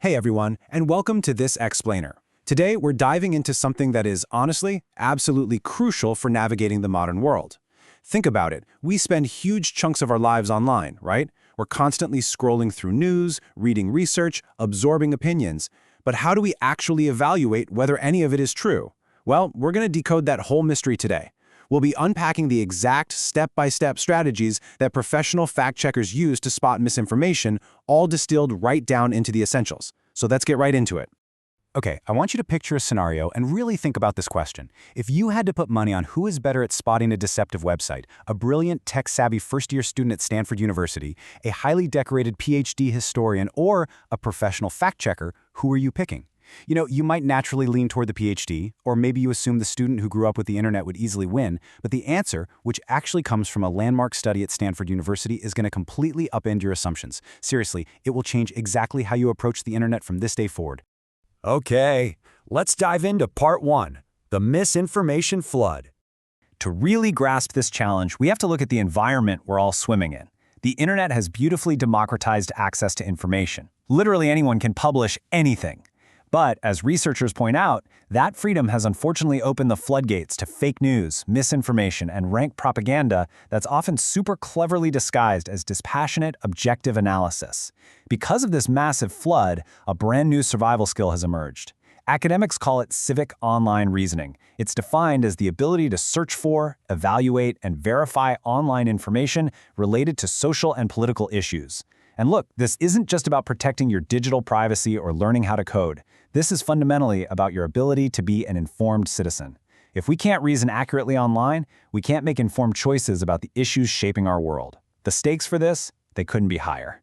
Hey everyone, and welcome to this explainer. Today we're diving into something that is, honestly, absolutely crucial for navigating the modern world. Think about it. We spend huge chunks of our lives online, right? We're constantly scrolling through news, reading research, absorbing opinions. But how do we actually evaluate whether any of it is true? Well, we're going to decode that whole mystery today. We'll be unpacking the exact step-by-step strategies that professional fact-checkers use to spot misinformation, all distilled right down into the essentials. So let's get right into it. Okay, I want you to picture a scenario and really think about this question. If you had to put money on who is better at spotting a deceptive website, a brilliant tech-savvy first-year student at Stanford University, a highly decorated PhD historian, or a professional fact-checker, who are you picking? You know, you might naturally lean toward the PhD, or maybe you assume the student who grew up with the internet would easily win, but the answer, which actually comes from a landmark study at Stanford University, is going to completely upend your assumptions. Seriously, it will change exactly how you approach the internet from this day forward. Okay, let's dive into part 1, the misinformation flood. To really grasp this challenge, we have to look at the environment we're all swimming in. The internet has beautifully democratized access to information. Literally anyone can publish anything. But, as researchers point out, that freedom has unfortunately opened the floodgates to fake news, misinformation, and rank propaganda that's often super cleverly disguised as dispassionate, objective analysis. Because of this massive flood, a brand new survival skill has emerged. Academics call it civic online reasoning. It's defined as the ability to search for, evaluate, and verify online information related to social and political issues. And look, this isn't just about protecting your digital privacy or learning how to code. This is fundamentally about your ability to be an informed citizen. If we can't reason accurately online, we can't make informed choices about the issues shaping our world. The stakes for this, they couldn't be higher.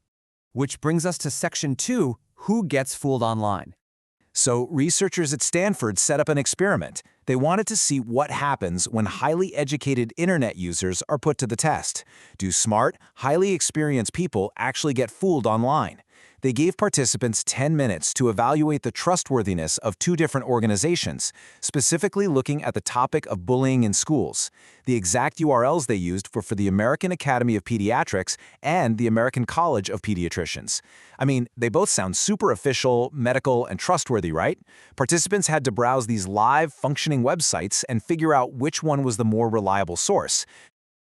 Which brings us to Section 2, Who Gets Fooled Online? So, researchers at Stanford set up an experiment. They wanted to see what happens when highly educated internet users are put to the test. Do smart, highly experienced people actually get fooled online? They gave participants 10 minutes to evaluate the trustworthiness of two different organizations, specifically looking at the topic of bullying in schools. The exact URLs they used were for the American Academy of Pediatrics and the American College of Pediatricians. I mean, they both sound super official, medical, and trustworthy, right? Participants had to browse these live, functioning websites and figure out which one was the more reliable source.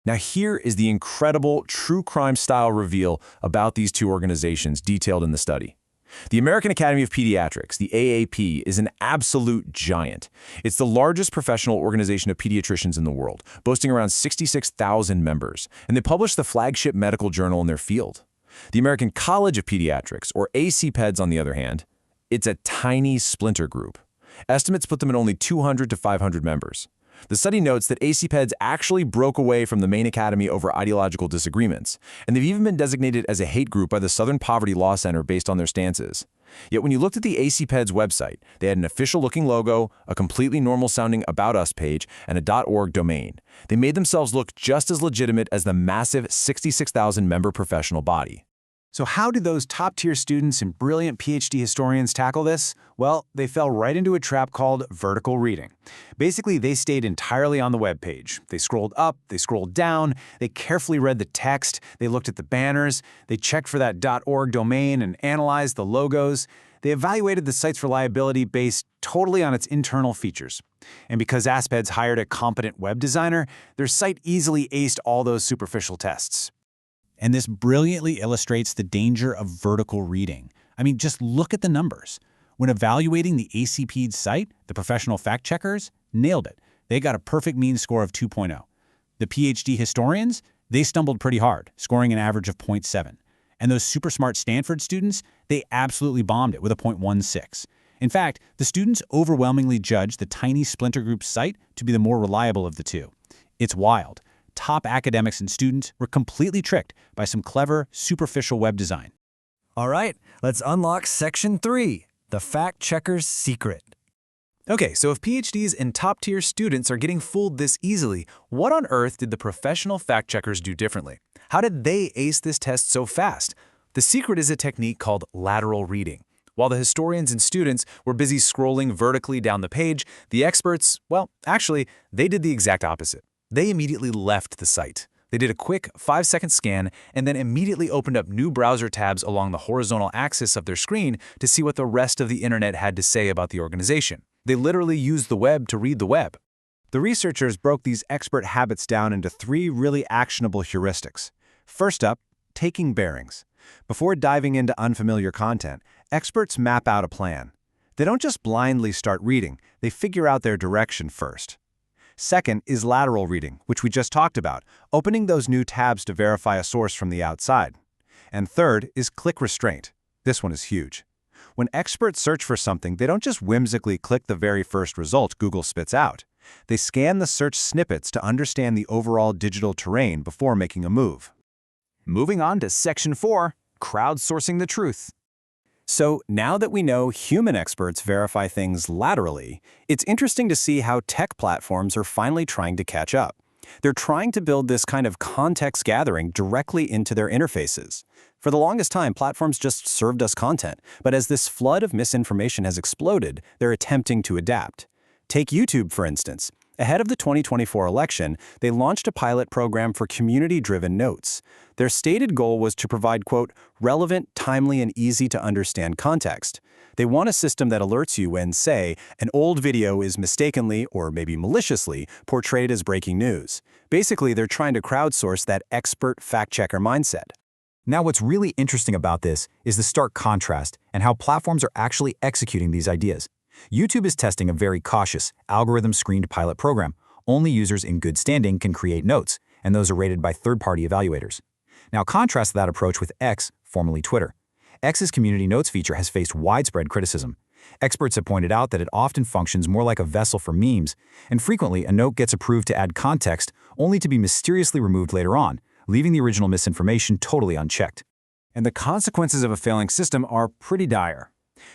Now here is the incredible true crime-style reveal about these two organizations detailed in the study. The American Academy of Pediatrics, the AAP, is an absolute giant. It's the largest professional organization of pediatricians in the world, boasting around 66,000 members, and they publish the flagship medical journal in their field. The American College of Pediatrics, or ACPEDS on the other hand, it's a tiny splinter group. Estimates put them at only 200 to 500 members. The study notes that ACPEDS actually broke away from the main academy over ideological disagreements, and they've even been designated as a hate group by the Southern Poverty Law Center based on their stances. Yet when you looked at the ACPEDS website, they had an official-looking logo, a completely normal-sounding About Us page, and a .org domain. They made themselves look just as legitimate as the massive 66,000-member professional body. So how do those top-tier students and brilliant PhD historians tackle this? Well, they fell right into a trap called vertical reading. Basically, they stayed entirely on the web page. They scrolled up, they scrolled down, they carefully read the text, they looked at the banners, they checked for that .org domain and analyzed the logos. They evaluated the site's reliability based totally on its internal features. And because ACPEDS hired a competent web designer, their site easily aced all those superficial tests. And this brilliantly illustrates the danger of vertical reading. I mean, just look at the numbers. When evaluating the ACPED site, the professional fact-checkers nailed it. They got a perfect mean score of 2.0. The PhD historians, they stumbled pretty hard, scoring an average of 0.7. And those super smart Stanford students, they absolutely bombed it with a 0.16. In fact, the students overwhelmingly judged the tiny splinter group site to be the more reliable of the two. It's wild. Top academics and students were completely tricked by some clever, superficial web design. All right, let's unlock Section 3, the fact-checker's secret. Okay, so if PhDs and top-tier students are getting fooled this easily, what on earth did the professional fact-checkers do differently? How did they ace this test so fast? The secret is a technique called lateral reading. While the historians and students were busy scrolling vertically down the page, the experts, well, actually, they did the exact opposite. They immediately left the site. They did a quick 5-second scan and then immediately opened up new browser tabs along the horizontal axis of their screen to see what the rest of the internet had to say about the organization. They literally used the web to read the web. The researchers broke these expert habits down into 3 really actionable heuristics. First up, taking bearings. Before diving into unfamiliar content, experts map out a plan. They don't just blindly start reading, they figure out their direction first. Second is lateral reading, which we just talked about, opening those new tabs to verify a source from the outside. And third is click restraint. This one is huge. When experts search for something, they don't just whimsically click the very first result Google spits out. They scan the search snippets to understand the overall digital terrain before making a move. Moving on to Section 4, crowdsourcing the truth. So now that we know human experts verify things laterally, it's interesting to see how tech platforms are finally trying to catch up. They're trying to build this kind of context gathering directly into their interfaces. For the longest time, platforms just served us content, but as this flood of misinformation has exploded, they're attempting to adapt. Take YouTube, for instance. Ahead of the 2024 election, they launched a pilot program for community-driven notes. Their stated goal was to provide, quote, relevant, timely, and easy-to-understand context. They want a system that alerts you when, say, an old video is mistakenly, or maybe maliciously, portrayed as breaking news. Basically, they're trying to crowdsource that expert fact-checker mindset. Now, what's really interesting about this is the stark contrast and how platforms are actually executing these ideas. YouTube is testing a very cautious, algorithm-screened pilot program. Only users in good standing can create notes, and those are rated by third-party evaluators. Now, contrast that approach with X, formerly Twitter. X's community notes feature has faced widespread criticism. Experts have pointed out that it often functions more like a vessel for memes, and frequently a note gets approved to add context only to be mysteriously removed later on, leaving the original misinformation totally unchecked. And the consequences of a failing system are pretty dire.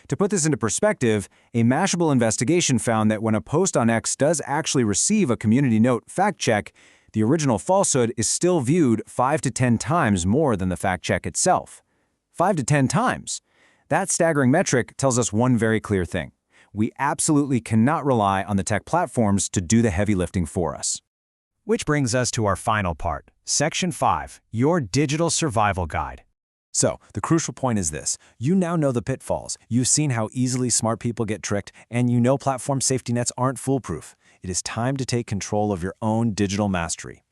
To put this into perspective, a Mashable investigation found that when a post on X does actually receive a community note fact check, the original falsehood is still viewed 5 to 10 times more than the fact check itself. 5 to 10 times. That staggering metric tells us one very clear thing. We absolutely cannot rely on the tech platforms to do the heavy lifting for us. Which brings us to our final part, Section 5, your digital survival guide. So, the crucial point is this. You now know the pitfalls. You've seen how easily smart people get tricked, and you know platform safety nets aren't foolproof. It is time to take control of your own digital mastery.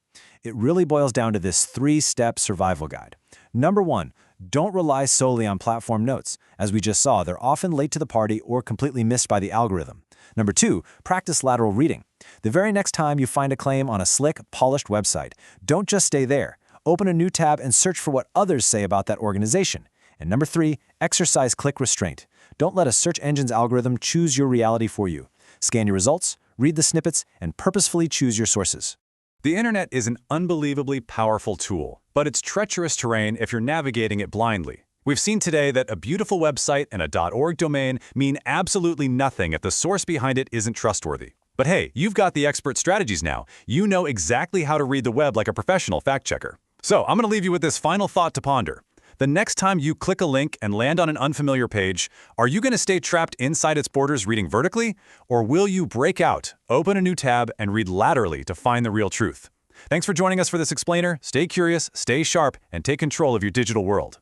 It really boils down to this 3-step survival guide. Number 1, don't rely solely on platform notes. As we just saw, they're often late to the party or completely missed by the algorithm. Number 2, practice lateral reading. The very next time you find a claim on a slick, polished website, don't just stay there. Open a new tab and search for what others say about that organization. And number 3, exercise click restraint. Don't let a search engine's algorithm choose your reality for you. Scan your results, read the snippets, and purposefully choose your sources. The internet is an unbelievably powerful tool, but it's treacherous terrain if you're navigating it blindly. We've seen today that a beautiful website and a .org domain mean absolutely nothing if the source behind it isn't trustworthy. But hey, you've got the expert strategies now. You know exactly how to read the web like a professional fact-checker. So I'm going to leave you with this final thought to ponder. The next time you click a link and land on an unfamiliar page, are you going to stay trapped inside its borders reading vertically? Or will you break out, open a new tab, and read laterally to find the real truth? Thanks for joining us for this explainer. Stay curious, stay sharp, and take control of your digital world.